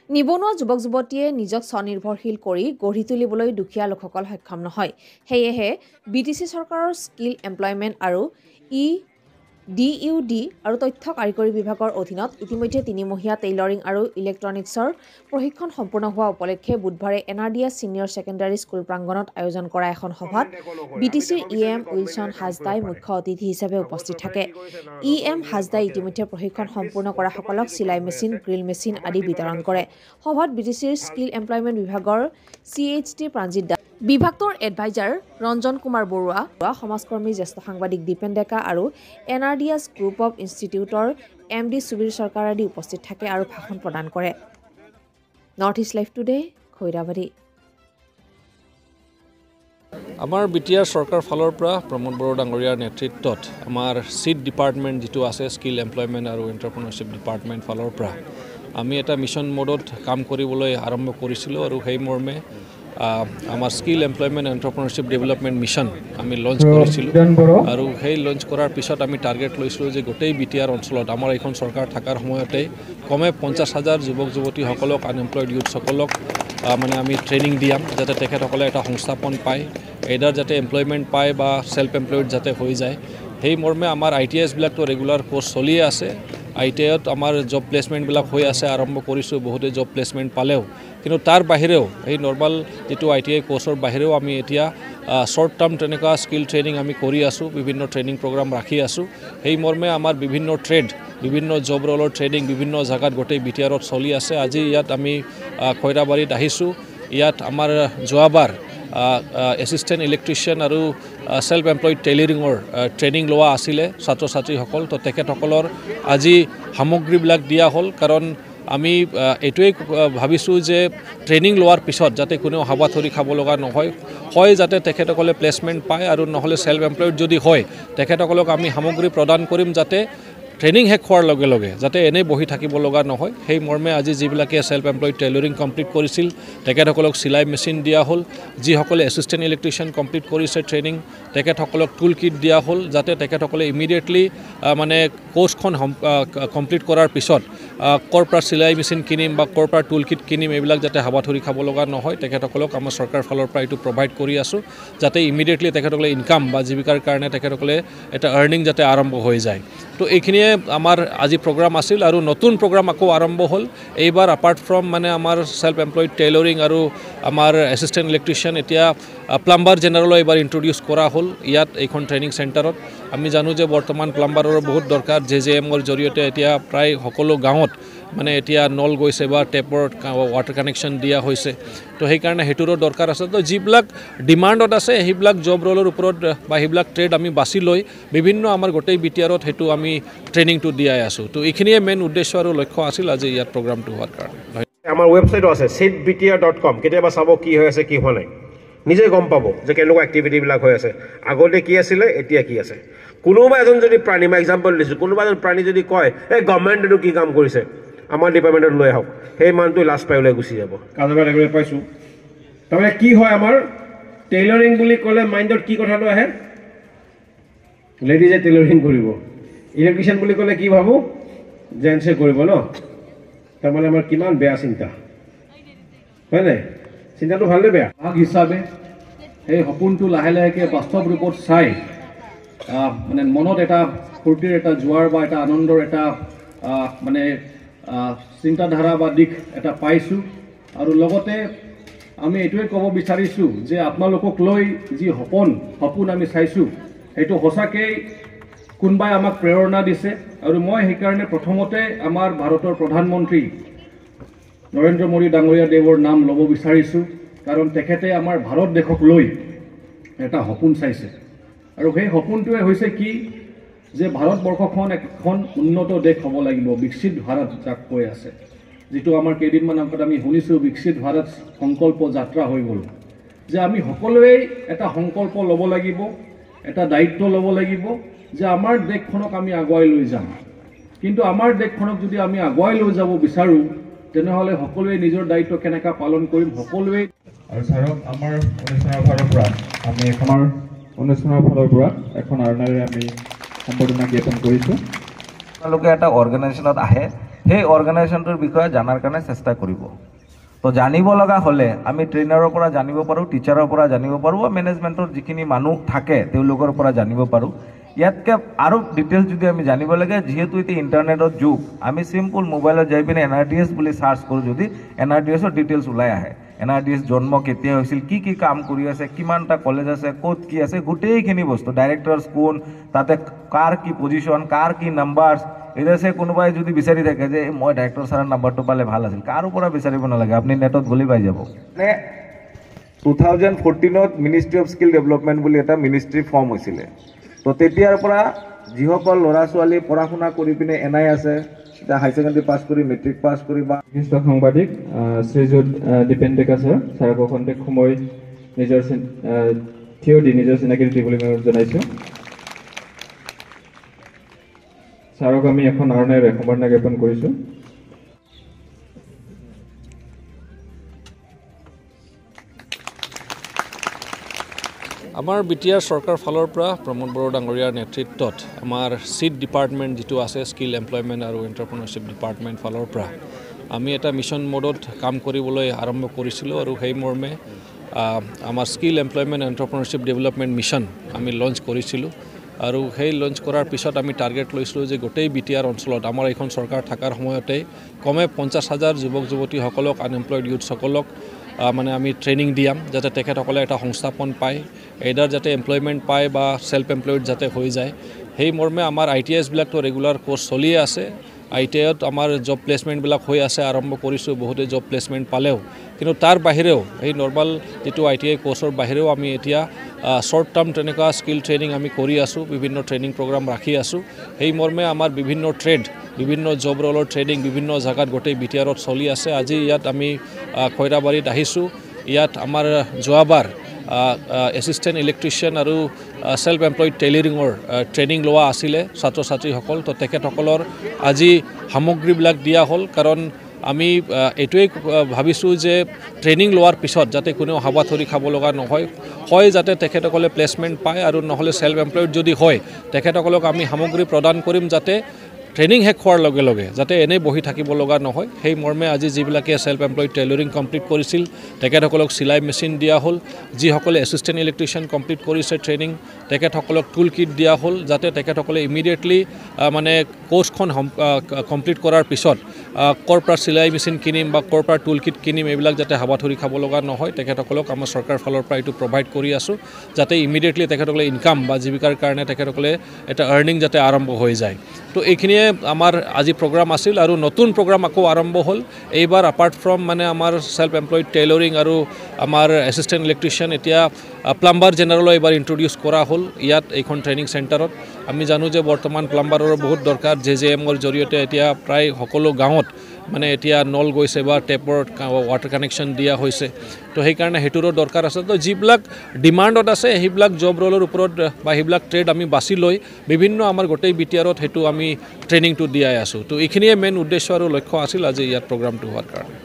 নিবনুৱা যুৱক যুৱতীয়ে নিজক স্বনিৰ্ভৰশীল কৰি গঢ়ি তুলিবলৈ দুখীয়া লোকসকল সক্ষম নহয়। সেয়েহে বিটিচি চৰকাৰৰ স্কিল এমপ্লয়মেণ্ট আৰু DUD আৰু তথ্য কাৰিকৰী বিভাগৰ অধীনত ইতিমধ্যে 3 মহীয়া টেইলৰিং আৰু ইলেক্ট্ৰনিক্সৰ প্ৰশিক্ষণ সম্পূৰ্ণ হোৱা উপলক্ষে বুধবাৰে NRDS ছিনিয়ৰ ছেকেণ্ডাৰী স্কুল প্ৰাংগণত আয়োজন কৰা এখন সভাত বিটিচিৰ EM উইলছন হাজদাই মুখ্য অতিথি হিচাপে উপস্থিত থাকে। EM হাজদাই ইতিমধ্যে প্ৰশিক্ষণ সম্পূৰ্ণ কৰাসকলক চিলাই মেচিন, গ্ৰিল মেচিন আদি বিতৰণ কৰে। সভাত বিটিচিৰ স্কিল এমপ্লয়মেণ্ট বিভাগৰ CHD প্ৰাঞ্জিত দাস, বিভাগটোৰ এডভাইজাৰ ৰঞ্জন কুমাৰ বৰুৱা, সমাজকৰ্মী জ্যেষ্ঠ সাংবাদিক দীপেন ডেকা আৰু NRDS গ্ৰুপ অৱ ইনষ্টিটিউটৰ MD সুবীৰ চৰকাৰ আদি উপস্থিত থাকে আৰু ভাষণ প্ৰদান কৰে। North east live today, Khoirabari. আমাৰ বিটিআৰ চৰকাৰ ফালৰ পৰা প্ৰমোদ বড়ো ডাঙৰীয়াৰ নেতৃত্বত আমাৰ চিট ডিপাৰ্টমেণ্ট যিটো আছে স্কিল এমপ্লয়মেণ্ট আৰু এণ্টাৰপ্ৰেনাৰশ্বিপ ডিপাৰ্টমেণ্ট ফালৰ পৰা আমি এটা মিছন মোডত কাম কৰিবলৈ আৰম্ভ কৰিছিলোঁ আৰু সেই মৰ্মে আমাৰ স্কিল এমপ্লয়মেণ্ট এণ্টাৰপ্ৰেনাৰশ্বিপ ডেভেলপমেণ্ট মিছন আমি লঞ্চ কৰিছিলোঁ আৰু সেই লঞ্চ কৰাৰ পিছত আমি টাৰ্গেট লৈছিলোঁ যে গোটেই বিটিআৰ অঞ্চলত আমাৰ এইখন চৰকাৰ থকাৰ সময়তে কমে 50,000 যুৱক যুৱতীসকলক আনএমপ্লয়ড ইউথসকলক মানে আমি ট্ৰেইনিং দিয়াম যাতে তেখেতসকলে এটা সংস্থাপন পায়, এইডাৰ যাতে এমপ্লয়মেণ্ট পায় বা সেল্ফ এমপ্লয়ড যাতে হৈ যায়। সেই মৰ্মে আমাৰ ITSবিলাকতো ৰেগুলাৰ কোৰ্চ চলিয়ে আছে। ITIত আমাৰ জব প্লেচমেণ্টবিলাক হৈ আছে, আৰম্ভ কৰিছোঁ, বহুতে জব প্লেচমেণ্ট পালেও। কিন্তু তাৰ বাহিৰেও এই নৰ্মেল যিটো ITI কোৰ্চৰ বাহিৰেও আমি এতিয়া শ্বৰ্ট টাৰ্ম তেনেকুৱা স্কিল ট্ৰেইনিং আমি কৰি আছোঁ, বিভিন্ন ট্ৰেইনিং প্ৰগ্ৰাম ৰাখি আছোঁ। সেই মৰ্মে আমাৰ বিভিন্ন ট্ৰেড, বিভিন্ন জব ৰোলৰ ট্ৰেইনিং বিভিন্ন জাগাত গোটেই বিটিআৰত চলি আছে। আজি ইয়াত আমি খৈৰাবাৰীত আহিছোঁ। ইয়াত আমাৰ যোৱাবাৰ এছিষ্টেণ্ট ইলেক্ট্ৰিচিয়ান আৰু সেল্ফ এমপ্লয়ড টেইলৰিঙৰ ট্ৰেইনিং লোৱা আছিলে ছাত্ৰ ছাত্ৰীসকল। তো তেখেতসকলৰ আজি সামগ্ৰীবিলাক দিয়া হ'ল, কাৰণ আমি এইটোৱেই ভাবিছোঁ যে ট্ৰেইনিং লোৱাৰ পিছত যাতে কোনেও হাবাথৰি খাব লগা নহয়, যাতে তেখেতসকলে প্লেচমেণ্ট পায় আৰু নহ'লে সেল্ফ এমপ্লয়ড যদি হয় তেখেতসকলক আমি সামগ্ৰী প্ৰদান কৰিম যাতে ট্ৰেইনিং শেষ হোৱাৰ লগে লগে যাতে এনেই বহি থাকিব লগা নহয়। সেই মৰ্মে আজি যিবিলাকে সেল্ফ এমপ্লয়ড টেইলৰিং কমপ্লিট কৰিছিল তেখেতসকলক চিলাই মেচিন দিয়া হ'ল, যিসকলে এছিষ্টেণ্ট ইলেক্ট্ৰিচিয়ান কমপ্লিট কৰিছে ট্ৰেইনিং তেখেতসকলক টুল কিট দিয়া হ'ল যাতে তেখেতসকলে ইমিডিয়েটলি মানে কোৰ্চখন কমপ্লিট কৰাৰ পিছত ক'ৰ পৰা চিলাই মেচিন কিনিম বা ক'ৰ পৰা টুল কিট কিনিম এইবিলাক যাতে হাবাথৰি খাব লগা নহয়। তেখেতসকলক আমাৰ চৰকাৰ ফালৰ পৰা এইটো প্ৰভাইড কৰি আছোঁ যাতে ইমিডিয়েটলি তেখেতসকলে ইনকাম বা জীৱিকাৰ কাৰণে তেখেতসকলে এটা আৰ্নিং যাতে আৰম্ভ হৈ যায়। তো এইখিনিয়ে আমাৰ আজি প্ৰগ্ৰাম আছিল আৰু নতুন প্ৰগ্ৰাম আকৌ আৰম্ভ হ'ল। এইবাৰ এপাৰ্ট ফ্ৰম মানে আমাৰ সেল্ফ এমপ্লয়ড টেইলৰিং আৰু আমাৰ এছিষ্টেণ্ট ইলেক্ট্ৰিচিয়ান এতিয়া প্লাম্বাৰ জেনেৰেলো এইবাৰ ইণ্ট্ৰডিউচ কৰা হ'ল ইয়াত এইখন ট্ৰেইনিং চেণ্টাৰত। আমি জানো যে বৰ্তমান প্লাম্বাৰৰ বহুত দৰকাৰ। JJMৰ জৰিয়তে এতিয়া প্ৰায় সকলো গাঁৱত মানে এতিয়া নল গৈছে বা টেপৰ ৱাটাৰ কানেকশ্যন দিয়া হৈছে। তো সেইকাৰণে সেইটোৰো দৰকাৰ আছে। তো যিবিলাক ডিমাণ্ডত আছে সেইবিলাক জব ৰোলৰ ওপৰত বা সেইবিলাক ট্ৰেড আমি বাছি লৈ বিভিন্ন আমাৰ গোটেই বিটিআৰত সেইটো আমি ট্ৰেইনিংটো দিয়াই আছোঁ। তো এইখিনিয়ে মেইন উদ্দেশ্য আৰু লক্ষ্য আছিল আজি ইয়াত প্ৰগ্ৰামটো হোৱাৰ কাৰণে। আমাৰ ৱেবছাইটো আছে seatbtr.com, কেতিয়াবা চাব কি হৈ আছে কি হোৱা নাই, নিজে গম পাব যে কেনেকুৱা এক্টিভিটিবিলাক হৈ আছে, আগতে কি আছিলে এতিয়া কি আছে। কোনোবা এজন যদি প্ৰাণী, মই এক্সাম্পল দিছোঁ, কোনোবা এজন প্ৰাণী যদি কয় এই গভৰ্ণমেণ্টেটো কি কাম কৰিছে আমাৰ ডিপাৰ্টমেণ্টত লৈ আহক, সেই মানুহটো লাষ্ট পাই ওলাই গুচি যাব। কাজৰবাৰ ৰেগুলাৰ পাইছোঁ। তাৰমানে কি হয় আমাৰ টেইলৰিং বুলি ক'লে মাইণ্ডত কি কথাটো আহে, লেডিজে টেইলৰিং কৰিব। ইলেক্ট্ৰিচিয়ান বুলি ক'লে কি ভাবোঁ, জেণ্টছে কৰিব ন। তাৰমানে আমাৰ কিমান বেয়া চিন্তা, হয় নাই? চিন্তাটো ভালনে বেয়া? ভাগ হিচাপে সেই সপোনটো লাহে লাহেকৈ বাস্তৱ ৰূপত চাই মানে মনত এটা ফূৰ্তিৰ এটা জোৱাৰ বা এটা আনন্দৰ এটা মানে চিন্তাধাৰা বা দিশ এটা পাইছোঁ। আৰু লগতে আমি এইটোৱে ক'ব বিচাৰিছোঁ যে আপোনালোকক লৈ যি সপোন আমি চাইছোঁ সেইটো সঁচাকৈ কোনোবাই আমাক প্ৰেৰণা দিছে। আৰু মই সেইকাৰণে প্ৰথমতে আমাৰ ভাৰতৰ প্ৰধানমন্ত্ৰী নৰেন্দ্ৰ মোদী ডাঙৰীয়া দেৱৰ নাম ল'ব বিচাৰিছোঁ, কাৰণ তেখেতে আমাৰ ভাৰত দেশক লৈ এটা সপোন চাইছে। আৰু সেই সপোনটোৱে হৈছে কি যে ভাৰতবৰ্ষখন এখন উন্নত দেশ হ'ব লাগিব, বিকশিত ভাৰত যাক কৈ আছে, যিটো আমাৰ কেইদিনমান আগত আমি শুনিছোঁ বিকশিত ভাৰত সংকল্প যাত্ৰা হৈ গ'ল। যে আমি সকলোৱে এটা সংকল্প ল'ব লাগিব, এটা দায়িত্ব ল'ব লাগিব যে আমাৰ দেশখনক আমি আগুৱাই লৈ যাম। কিন্তু আমাৰ দেশখনক যদি আমি আগুৱাই লৈ যাব বিচাৰোঁ তেনেহ'লে সকলোৱে নিজৰ দায়িত্ব কেনেকৈ পালন কৰিম, সকলোৱে। আৰু ছাৰক আমাৰ অনুষ্ঠানৰ ফালৰ পৰা এখন আৰ্ণাৰে আমি সম্বৰ্ধনা জ্ঞাপন কৰিছোঁ। আপোনালোকে এটা অৰ্গেনাইজেশ্যনত আহে, সেই অৰ্গেনাইজেশ্যনটোৰ বিষয়ে জানাৰ কাৰণে চেষ্টা কৰিব। তো জানিব লগা হ'লে আমি ট্ৰেইনাৰৰ পৰা জানিব পাৰোঁ, টিচাৰৰ পৰা জানিব পাৰোঁ, বা মেনেজমেণ্টৰ যিখিনি মানুহ থাকে তেওঁলোকৰ পৰা জানিব পাৰোঁ। ইয়াতকৈ আৰু ডিটেইলছ যদি আমি জানিব লাগে, যিহেতু এতিয়া ইণ্টাৰনেটৰ যুগ, আমি চিম্পল মোবাইলত যাই পিনে NRDS বুলি চাৰ্চ কৰোঁ, যদি NRDSৰ ডিটেইলছ ওলাই আহে। NRDS জন্ম কেতিয়া হৈছিল, কি কি কাম কৰি আছে, কিমানটা কলেজ আছে, ক'ত কি আছে, গোটেইখিনি বস্তু, ডাইৰেক্টৰ্ছ কোন, তাতে কাৰ কি পজিশ্যন, কাৰ কি নাম্বাৰছ। এতিয়া সে কোনোবাই যদি বিচাৰি থাকে যে মই ডাইৰেক্টৰ ছাৰৰ নাম্বাৰটো পালে ভাল আছিল, কাৰো পৰা বিচাৰিব নালাগে, আপুনি নেটত গ'লেই পাই যাব। মানে 2014ত মিনিষ্ট্ৰী অফ স্কিল ডেভেলপমেণ্ট বুলি এটা মিনিষ্ট্ৰী ফৰ্ম হৈছিলে। তো তেতিয়াৰ পৰা যিসকল ল'ৰা ছোৱালী পঢ়া শুনা কৰি পিনে NI আছে, এতিয়া হাই ছেকেণ্ডেৰী পাছ কৰি, মেট্ৰিক পাছ কৰি, বা বিশিষ্ট সাংবাদিক শ্ৰীযুত দীপেন ডেকা ছাৰক খন্তেক সময় নিজৰ থিয় দি নিজৰ চিনাকি দিবলৈ মই জনাইছোঁ। ছাৰক আমি এখন আৰণেৰে সম্বৰ্ধনা জ্ঞাপন কৰিছোঁ। আমাৰ BTR চৰকাৰ ফালৰ পৰা প্ৰমোদ বড়ো ডাঙৰীয়াৰ নেতৃত্বত আমাৰ চিট ডিপাৰ্টমেণ্ট যিটো আছে, স্কিল এমপ্লয়মেণ্ট আৰু এণ্টাৰপ্ৰেনাৰশ্বিপ ডিপাৰ্টমেণ্ট ফালৰ পৰা আমি এটা মিছন মোডত কাম কৰিবলৈ আৰম্ভ কৰিছিলোঁ, আৰু সেই মৰ্মে আমাৰ স্কিল এমপ্লয়মেণ্ট এণ্টাৰপ্ৰেনাৰশ্বিপ ডেভেলপমেণ্ট মিছন আমি লঞ্চ কৰিছিলোঁ। আৰু সেই লঞ্চ কৰাৰ পিছত আমি টাৰ্গেট লৈছিলোঁ যে গোটেই BTR অঞ্চলত আমাৰ এইখন চৰকাৰ থকাৰ সময়তে কমে 50,000 যুৱক যুৱতীসকলক, আনএমপ্লয়ড ইউথসকলক মানে আমি ট্ৰেইনিং দিয়াম, যাতে তেখেতসকলে এটা সংস্থাপন পায়, এইডাৰ যাতে এমপ্লয়মেণ্ট পায় বা সেল্ফ এমপ্লয়ড যাতে হৈ যায়। সেই মৰ্মে আমাৰ ITISবিলাকতো ৰেগুলাৰ কোৰ্চ চলিয়ে আছে। ITIত আমাৰ জব প্লেচমেণ্টবিলাক হৈ আছে, আৰম্ভ কৰিছোঁ, বহুতে জব প্লেচমেণ্ট পালেও। কিন্তু তাৰ বাহিৰেও এই নৰ্মেল যিটো ITI কোৰ্চৰ বাহিৰেও আমি এতিয়া শ্বৰ্ট টাৰ্ম তেনেকুৱা স্কিল ট্ৰেইনিং আমি কৰি আছোঁ, বিভিন্ন ট্ৰেইনিং প্ৰগ্ৰাম ৰাখি আছোঁ। সেই মৰ্মে আমাৰ বিভিন্ন ট্ৰেড, বিভিন্ন জব ৰোলৰ ট্ৰেইনিং বিভিন্ন জাগাত গোটেই BTRত চলি আছে। আজি ইয়াত আমি খৈৰাবাৰীত আহিছোঁ। ইয়াত আমাৰ যোৱাবাৰ এছিষ্টেণ্ট ইলেক্ট্ৰিচিয়ান আৰু সেল্ফ এমপ্লয়ড টেইলাৰিঙৰ ট্ৰেইনিং লোৱা আছিলে ছাত্ৰ ছাত্ৰীসকল। তো তেখেতসকলৰ আজি সামগ্ৰীবিলাক দিয়া হ'ল, কাৰণ আমি এইটোৱেই ভাবিছোঁ যে ট্ৰেইনিং লোৱাৰ পিছত যাতে কোনেও হাবাথুৰি খাব লগা নহয়, যাতে তেখেতসকলে প্লেচমেণ্ট পায়, আৰু নহ'লে সেল্ফ এমপ্লয়ড যদি হয় তেখেতসকলক আমি সামগ্ৰী প্ৰদান কৰিম, যাতে ট্ৰেইনিং শেষ হোৱাৰ লগে লগে যাতে এনেই বহি থাকিব লগা নহয়। সেই মৰ্মে আজি যিবিলাকে সেল্ফ এমপ্লয়ড টেইলৰিং কমপ্লিট কৰিছিল তেখেতসকলক চিলাই মেচিন দিয়া হ'ল, যিসকলে এছিষ্টেণ্ট ইলেক্ট্ৰিচিয়ান কমপ্লিট কৰিছে ট্ৰেইনিং তেখেতসকলক টুল কিট দিয়া হ'ল, যাতে তেখেতসকলে ইমিডিয়েটলি মানে কোৰ্চখন কমপ্লিট কৰাৰ পিছত ক'ৰ পৰা চিলাই মেচিন কিনিম বা ক'ৰ পৰা টুল কিট কিনিম এইবিলাক যাতে হাবাথুৰি খাব লগা নহয়, তেখেতসকলক আমাৰ চৰকাৰ ফালৰ পৰা এইটো প্ৰভাইড কৰি আছোঁ, যাতে ইমিডিয়েটলি তেখেতসকলে ইনকাম বা জীৱিকাৰ কাৰণে তেখেতসকলে এটা আৰ্নিং যাতে আৰম্ভ হৈ যায়। তো এইখিনিয়ে আমাৰ আজি প্ৰগ্ৰাম আছিল, আৰু নতুন প্ৰগ্ৰাম আকৌ আৰম্ভ হ'ল এইবাৰ। এপাৰ্ট ফ্ৰম মানে আমাৰ সেল্ফ এমপ্লয়ড টেইলৰিং আৰু আমাৰ এছিষ্টেণ্ট ইলেক্ট্ৰিচিয়ান, এতিয়া প্লাম্বাৰ জেনেৰেলো এইবাৰ ইণ্ট্ৰডিউচ কৰা হ'ল ইয়াত এইখন ট্ৰেইনিং চেণ্টাৰত। আমি জানো যে বৰ্তমান প্লাম্বাৰৰো বহুত দৰকাৰ, JJMৰ জৰিয়তে এতিয়া প্ৰায় সকলো গাঁৱত মানে এতিয়া নল গৈছে বা টেপৰ ৱাটাৰ কানেকশ্যন দিয়া হৈছে। তো সেইকাৰণে সেইটোৰো দৰকাৰ আছে। তো যিবিলাক ডিমাণ্ডত আছে সেইবিলাক জব ৰোলৰ ওপৰত বা সেইবিলাক ট্ৰেড আমি বাছি লৈ বিভিন্ন আমাৰ গোটেই BTRত সেইটো আমি ট্ৰেইনিংটো দিয়াই আছোঁ। তো এইখিনিয়ে মেইন উদ্দেশ্য আৰু লক্ষ্য আছিল আজি ইয়াত প্ৰগ্ৰামটো হোৱাৰ কাৰণে।